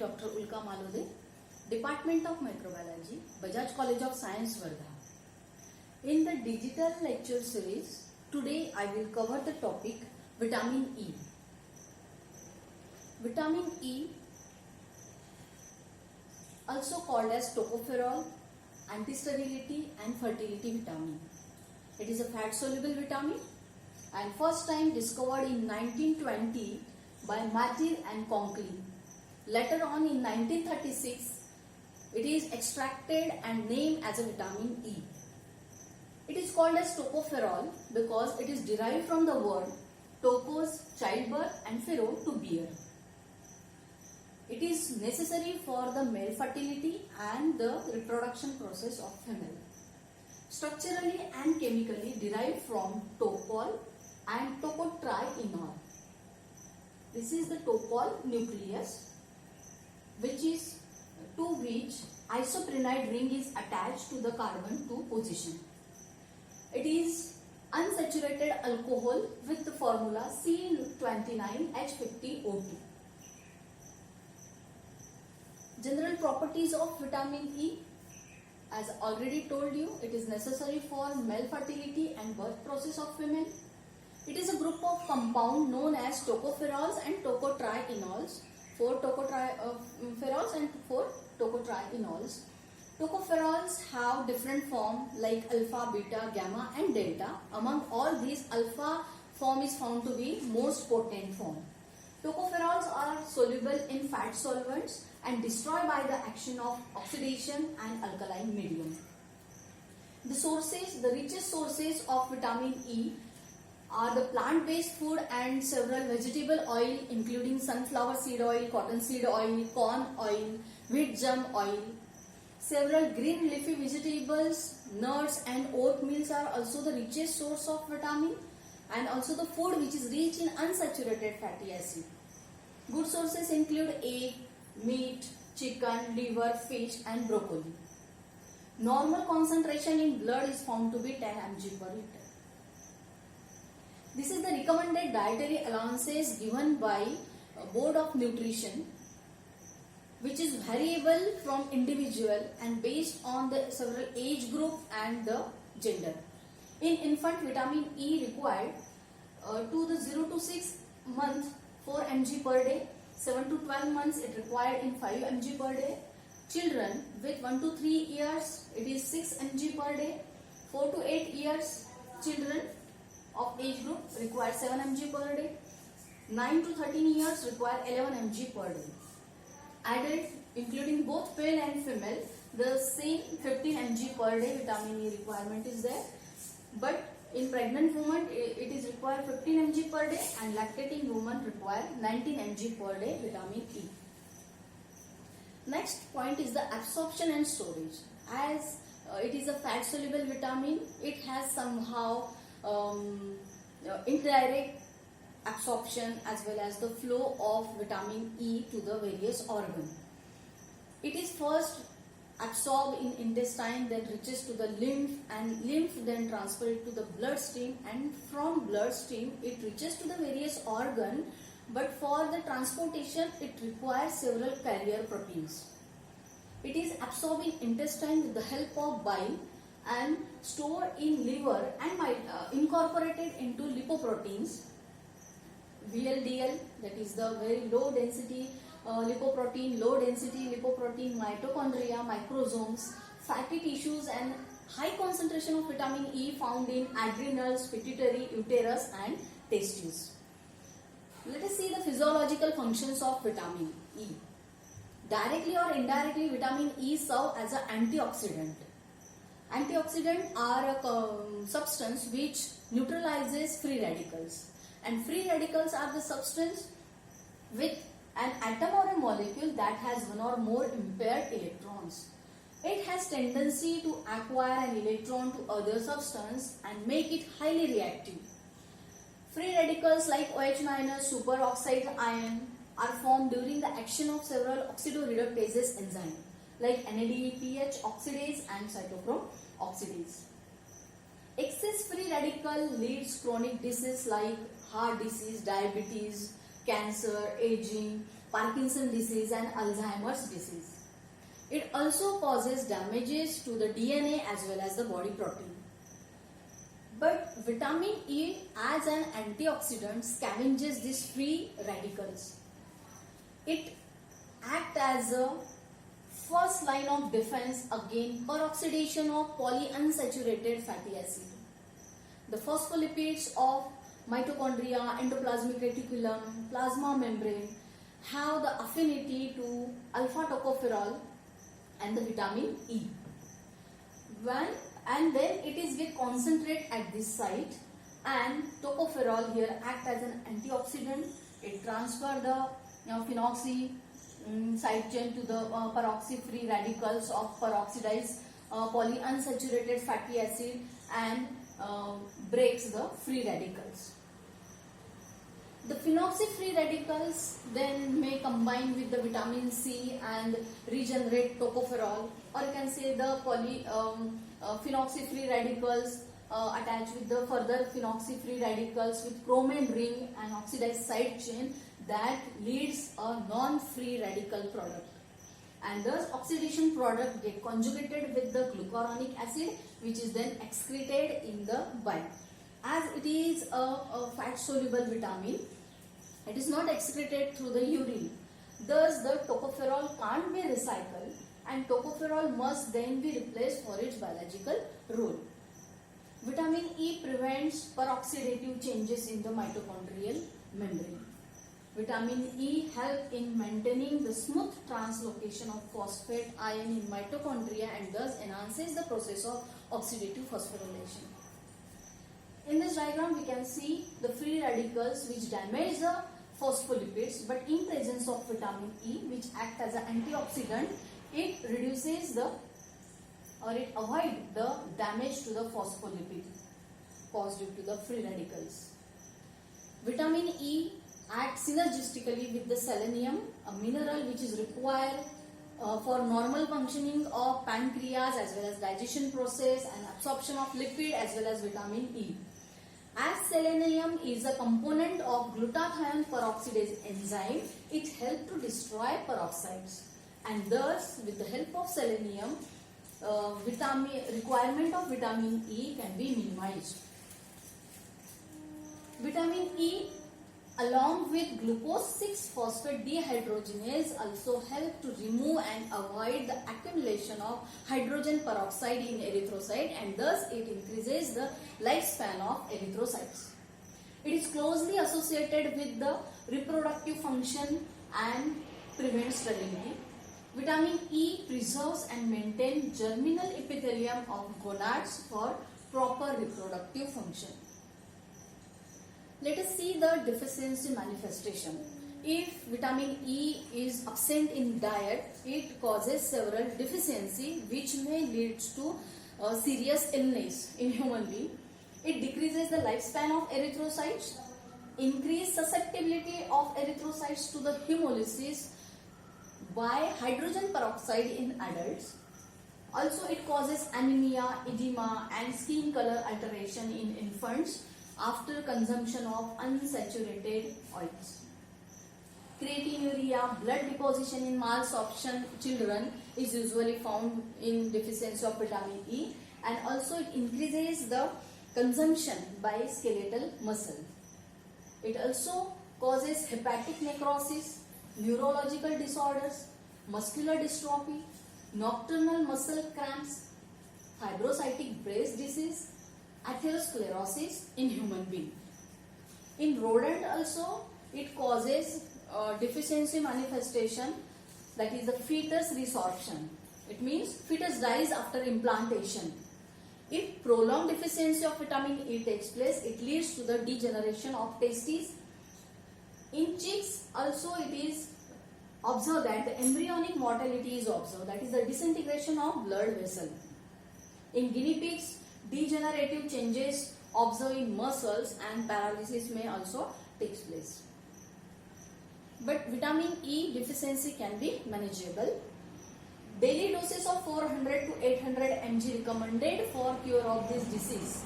Dr. Ulka Malode, Department of Microbiology, Bajaj College of Science, Wardha. In the digital lecture series, today I will cover the topic Vitamin E. Vitamin E, also called as tocopherol, anti-sterility and fertility vitamin. It is a fat-soluble vitamin and first time discovered in 1920 by Matir and Conklin. Later on in 1936, it is extracted and named as a vitamin E. It is called as tocopherol because it is derived from the word tokos, childbirth, and phero, to bear. It is necessary for the male fertility and the reproduction process of female. Structurally and chemically derived from tocol and tocotrienol. This is the tocol nucleus, to which isoprenoid ring is attached to the carbon 2 position. It is unsaturated alcohol with the formula C29H50O2. General properties of vitamin E. As already told you, it is necessary for male fertility and birth process of female. It is a group of compound known as tocopherols and tocotrienols. 4 tocopherols and 4 tocotrienols. Tocopherols have different form like alpha, beta, gamma and delta. Among all these, alpha form is found to be most potent form. Tocopherols are soluble in fat solvents and destroyed by the action of oxidation and alkaline medium. The richest sources of vitamin E are the plant-based food and several vegetable oil including sunflower seed oil, cotton seed oil, corn oil, wheat germ oil. Several green leafy vegetables, nuts and oatmeals are also the richest source of vitamin, and also the food which is rich in unsaturated fatty acid. Good sources include egg, meat, chicken, liver, fish and broccoli. Normal concentration in blood is found to be 10 mg per liter. This is the recommended dietary allowances given by Board of Nutrition, which is variable from individual and based on the several age group and the gender. In infant, vitamin E required to the 0 to 6 months 4 mg per day, 7 to 12 months it required in 5 mg per day. Children with 1 to 3 years it is 6 mg per day. 4 to 8 years children of age group require 7 mg per day. 9 to 13 years require 11 mg per day. Adult, including both male and female, the same 15 mg per day vitamin E requirement is there. But in pregnant woman it is required 15 mg per day and lactating woman require 19 mg per day vitamin E. Next point is the absorption and storage. As it is a fat soluble vitamin, it has somehow indirect absorption as well as the flow of vitamin E to the various organs. It is first absorbed in intestine, then reaches to the lymph, and lymph then transferred to the bloodstream, and from bloodstream it reaches to the various organ. But for the transportation it requires several carrier proteins. It is absorbed in intestine with the help of bile and stored in liver and incorporated into lipoproteins. VLDL, that is the very low density lipoprotein, mitochondria, microsomes, fatty tissues and high concentration of vitamin E found in adrenals, pituitary, uterus and testes. Let us see the physiological functions of vitamin E. Directly or indirectly, vitamin E serves as an antioxidant. Antioxidants are a substance which neutralizes free radicals. And free radicals are the substance with an atom or a molecule that has one or more impaired electrons. It has tendency to acquire an electron to other substance and make it highly reactive. Free radicals like OH- superoxide ion are formed during the action of several oxidoreductases enzymes like NADPH oxidase and cytochrome oxidase. Excess free radical leads chronic disease like heart disease, diabetes, cancer, aging, Parkinson's disease and Alzheimer's disease. It also causes damages to the DNA as well as the body protein. But vitamin E as an antioxidant scavenges these free radicals. It acts as a first line of defense against peroxidation of polyunsaturated fatty acid. The phospholipids of mitochondria, endoplasmic reticulum, plasma membrane have the affinity to alpha tocopherol and the vitamin E. And then it is get concentrate at this site, and tocopherol here act as an antioxidant. It transfer the phenoxy side chain to the peroxy-free radicals of peroxidized polyunsaturated fatty acid and breaks the free radicals. The phenoxy-free radicals then may combine with the vitamin C and regenerate tocopherol, or you can say the phenoxy-free radicals attach with the further phenoxy-free radicals with bromine ring and oxidized side chain that leads a non-free radical product. And thus oxidation product get conjugated with the glucuronic acid, which is then excreted in the bile. As it is a fat-soluble vitamin, it is not excreted through the urine. Thus, the tocopherol can't be recycled, and tocopherol must then be replaced for its biological role. Vitamin E prevents peroxidative changes in the mitochondrial membrane. Vitamin E helps in maintaining the smooth translocation of phosphate ion in mitochondria and thus enhances the process of oxidative phosphorylation. In this diagram, we can see the free radicals which damage the phospholipids, but in presence of vitamin E, which acts as an antioxidant, it reduces it avoids the damage to the phospholipid caused due to the free radicals. Vitamin E acts synergistically with the selenium, a mineral which is required for normal functioning of pancreas as well as digestion process and absorption of lipid as well as vitamin E. As selenium is a component of glutathione peroxidase enzyme, it helps to destroy peroxides, and thus with the help of selenium, requirement of vitamin E can be minimized. Vitamin E along with glucose 6-phosphate dehydrogenase also help to remove and avoid the accumulation of hydrogen peroxide in erythrocyte, and thus it increases the lifespan of erythrocytes. It is closely associated with the reproductive function and prevents sterility. Vitamin E preserves and maintains germinal epithelium of gonads for proper reproductive function. Let us see the deficiency manifestation. If vitamin E is absent in diet, it causes several deficiency which may lead to serious illness in human being. It decreases the lifespan of erythrocytes, increase susceptibility of erythrocytes to the hemolysis by hydrogen peroxide in adults. Also, it causes anemia, edema and skin color alteration in infants after consumption of unsaturated oils. Creatinuria, blood deposition in malabsorption children is usually found in deficiency of vitamin E, and also it increases the consumption by skeletal muscle. It also causes hepatic necrosis, neurological disorders, muscular dystrophy, nocturnal muscle cramps, fibrocystic breast disease, atherosclerosis in human being. In rodent also it causes deficiency manifestation, that is the fetus resorption. It means fetus dies after implantation. If prolonged deficiency of vitamin E takes place, it leads to the degeneration of testes. In chicks also it is observed that the embryonic mortality is observed, that is the disintegration of blood vessel. In guinea pigs, degenerative changes observed in muscles and paralysis may also take place. But vitamin E deficiency can be manageable. Daily doses of 400 to 800 mg recommended for cure of this disease.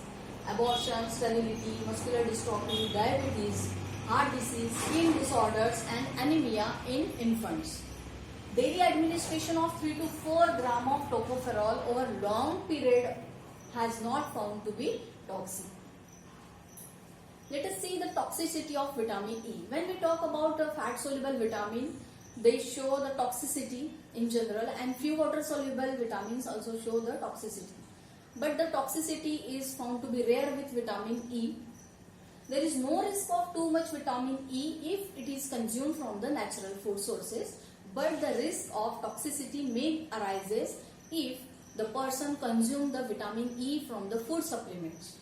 Abortion, sterility, muscular dystrophy, diabetes heart disease, skin disorders and anemia in infants. Daily administration of 3 to 4 gram of tocopherol over long period has not found to be toxic. Let us see the toxicity of vitamin E. When we talk about a fat soluble vitamin, they show the toxicity in general, and few water soluble vitamins also show the toxicity. But the toxicity is found to be rare with vitamin E. There is no risk of too much vitamin E if it is consumed from the natural food sources, but the risk of toxicity may arises if the person consumes the vitamin E from the food supplements.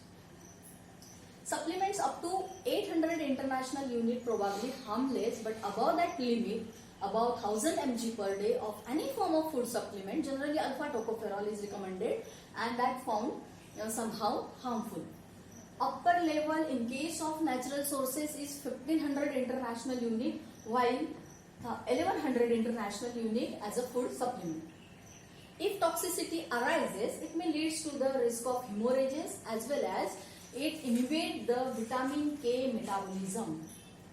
Supplements up to 800 international unit probably harmless, but above that limit, about 1000 mg per day of any form of food supplement, generally alpha tocopherol is recommended, and that found somehow harmful. Upper level in case of natural sources is 1500 international unit, while 1100 international unit as a food supplement. If toxicity arises, it may lead to the risk of hemorrhages, as well as it inhibits the vitamin K metabolism,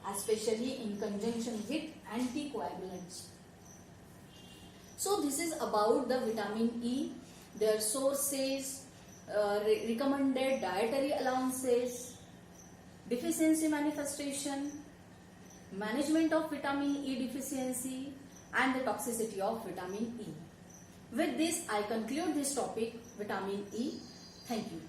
especially in conjunction with anticoagulants. So this is about the vitamin E, their sources, recommended dietary allowances, deficiency manifestation, management of vitamin E deficiency, and the toxicity of vitamin E. With this, I conclude this topic, vitamin E. Thank you.